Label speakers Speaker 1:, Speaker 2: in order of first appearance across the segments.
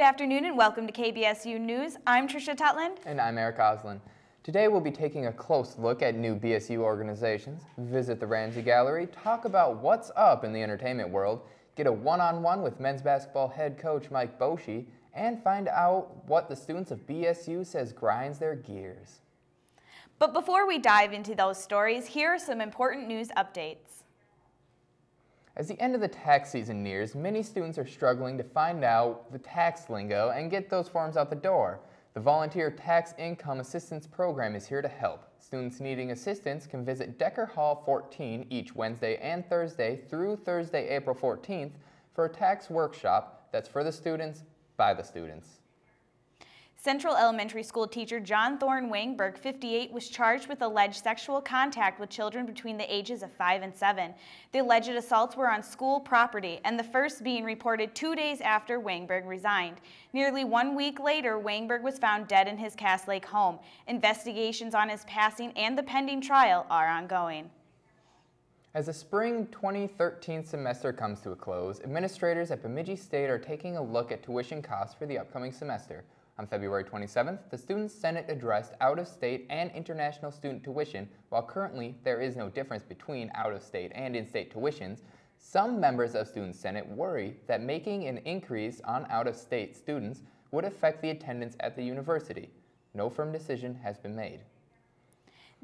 Speaker 1: afternoon and welcome to KBSU News. I'm Tricia Tutland.
Speaker 2: And I'm Eric Oslin. Today we'll be taking a close look at new BSU organizations, visit the Ramsey Gallery, talk about what's up in the entertainment world, get a one-on-one with men's basketball head coach Mike Boshi, and find out what the students of BSU says grinds their gears.
Speaker 1: But before we dive into those stories, here are some important news updates.
Speaker 2: As the end of the tax season nears, many students are struggling to find out the tax lingo and get those forms out the door. The Volunteer Tax Income Assistance Program is here to help. Students needing assistance can visit Decker Hall 14 each Wednesday and Thursday through Thursday, April 14th for a tax workshop that's for the students, by the students.
Speaker 1: Central Elementary School teacher John Thorne Wangberg, 58, was charged with alleged sexual contact with children between the ages of 5 and 7. The alleged assaults were on school property, and the first being reported 2 days after Wangberg resigned. Nearly 1 week later, Wangberg was found dead in his Cass Lake home. Investigations on his passing and the pending trial are ongoing.
Speaker 2: As the spring 2013 semester comes to a close, administrators at Bemidji State are taking a look at tuition costs for the upcoming semester. On February 27th, the Student Senate addressed out-of-state and international student tuition. While currently there is no difference between out-of-state and in-state tuitions, some members of Student Senate worry that making an increase on out-of-state students would affect the attendance at the university. No firm decision has been made.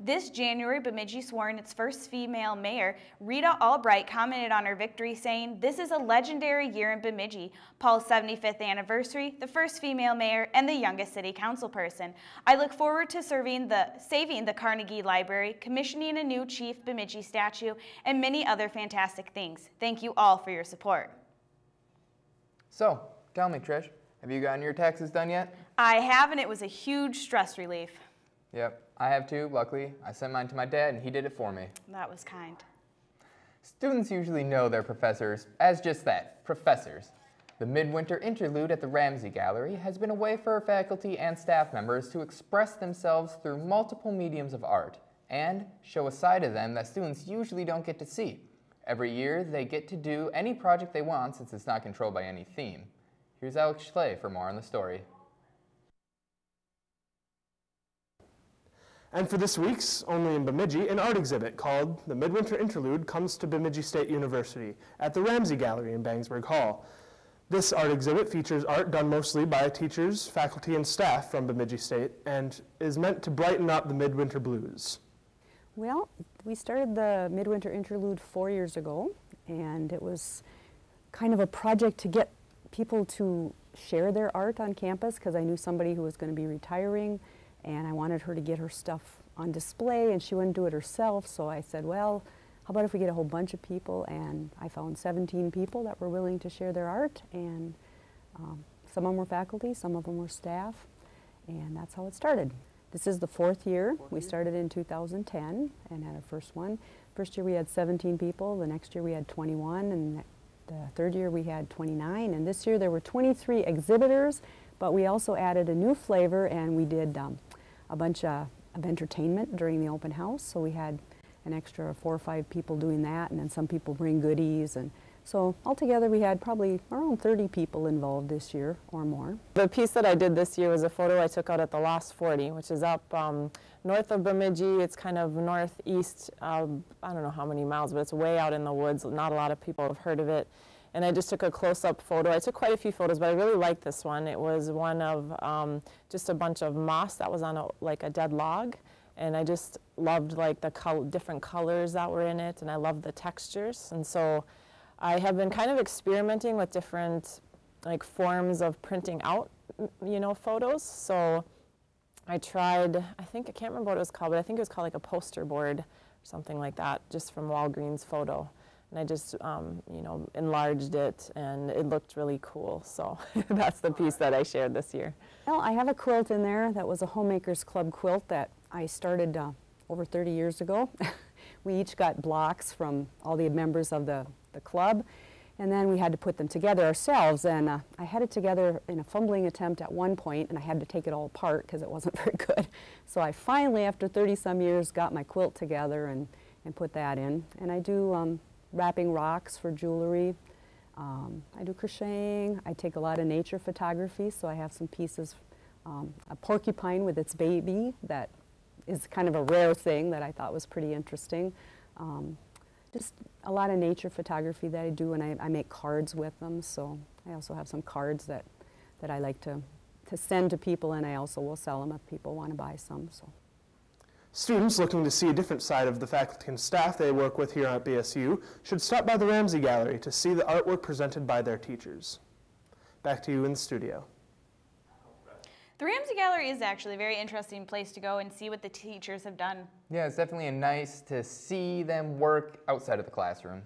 Speaker 1: This January, Bemidji swore in its first female mayor. Rita Albright commented on her victory, saying, "This is a legendary year in Bemidji. Paul's 75th anniversary, the first female mayor, and the youngest city council person. I look forward to saving the Carnegie Library, commissioning a new Chief Bemidji statue, and many other fantastic things. Thank you all for your support."
Speaker 2: So, tell me, Trish, have you gotten your taxes done yet?
Speaker 1: I have, and it was a huge stress relief.
Speaker 2: Yep, I have too. Luckily, I sent mine to my dad and he did it for me.
Speaker 1: That was kind.
Speaker 2: Students usually know their professors as just that, professors. The midwinter interlude at the Ramsey Gallery has been a way for faculty and staff members to express themselves through multiple mediums of art and show a side of them that students usually don't get to see. Every year, they get to do any project they want since it's not controlled by any theme. Here's Alex Schley for more on the story.
Speaker 3: And for this week's Only in Bemidji, an art exhibit called The Midwinter Interlude Comes to Bemidji State University at the Ramsey Gallery in Bangsburg Hall. This art exhibit features art done mostly by teachers, faculty, and staff from Bemidji State and is meant to brighten up the midwinter blues.
Speaker 4: Well, we started the Midwinter Interlude 4 years ago, and it was kind of a project to get people to share their art on campus because I knew somebody who was going to be retiring. And I wanted her to get her stuff on display, and she wouldn't do it herself, so I said, well, how about if we get a whole bunch of people? And I found 17 people that were willing to share their art, and some of them were faculty, some of them were staff, and that's how it started. This is the fourth year. We started in 2010 and had our first one. First year we had 17 people, the next year we had 21, and the third year we had 29, and this year there were 23 exhibitors, but we also added a new flavor, and we did a bunch of entertainment during the open house. So we had an extra 4 or 5 people doing that, and then some people bring goodies. And so altogether we had probably around 30 people involved this year or more.
Speaker 5: The piece that I did this year was a photo I took out at the Lost 40, which is up north of Bemidji. It's kind of northeast, I don't know how many miles, but it's way out in the woods. Not a lot of people have heard of it. And I just took a close-up photo. I took quite a few photos, but I really liked this one. It was one of just a bunch of moss that was on like a dead log. And I just loved like the different colors that were in it, and I loved the textures. And so I have been kind of experimenting with different like forms of printing out, photos. So I tried, I can't remember what it was called, but I think it was called like a poster board or something like that, just from Walgreens Photo. And I just, enlarged it, and it looked really cool. So that's the piece that I shared this year.
Speaker 4: Well, I have a quilt in there that was a Homemakers Club quilt that I started over 30 years ago. We each got blocks from all the members of the club, and then we had to put them together ourselves. And I had it together in a fumbling attempt at one point, and I had to take it all apart because it wasn't very good. So I finally, after 30-some years, got my quilt together and put that in. And I do wrapping rocks for jewelry, I do crocheting. I take a lot of nature photography, so I have some pieces, a porcupine with its baby that is kind of a rare thing that I thought was pretty interesting. Just a lot of nature photography that I do, and I make cards with them, so I also have some cards that I like to send to people, and I also will sell them if people want to buy some. So.
Speaker 3: Students looking to see a different side of the faculty and staff they work with here at BSU should stop by the Ramsey Gallery to see the artwork presented by their teachers. Back to you in the studio.
Speaker 1: The Ramsey Gallery is actually a very interesting place to go and see what the teachers have done.
Speaker 2: Yeah, it's definitely nice to see them work outside of the classroom.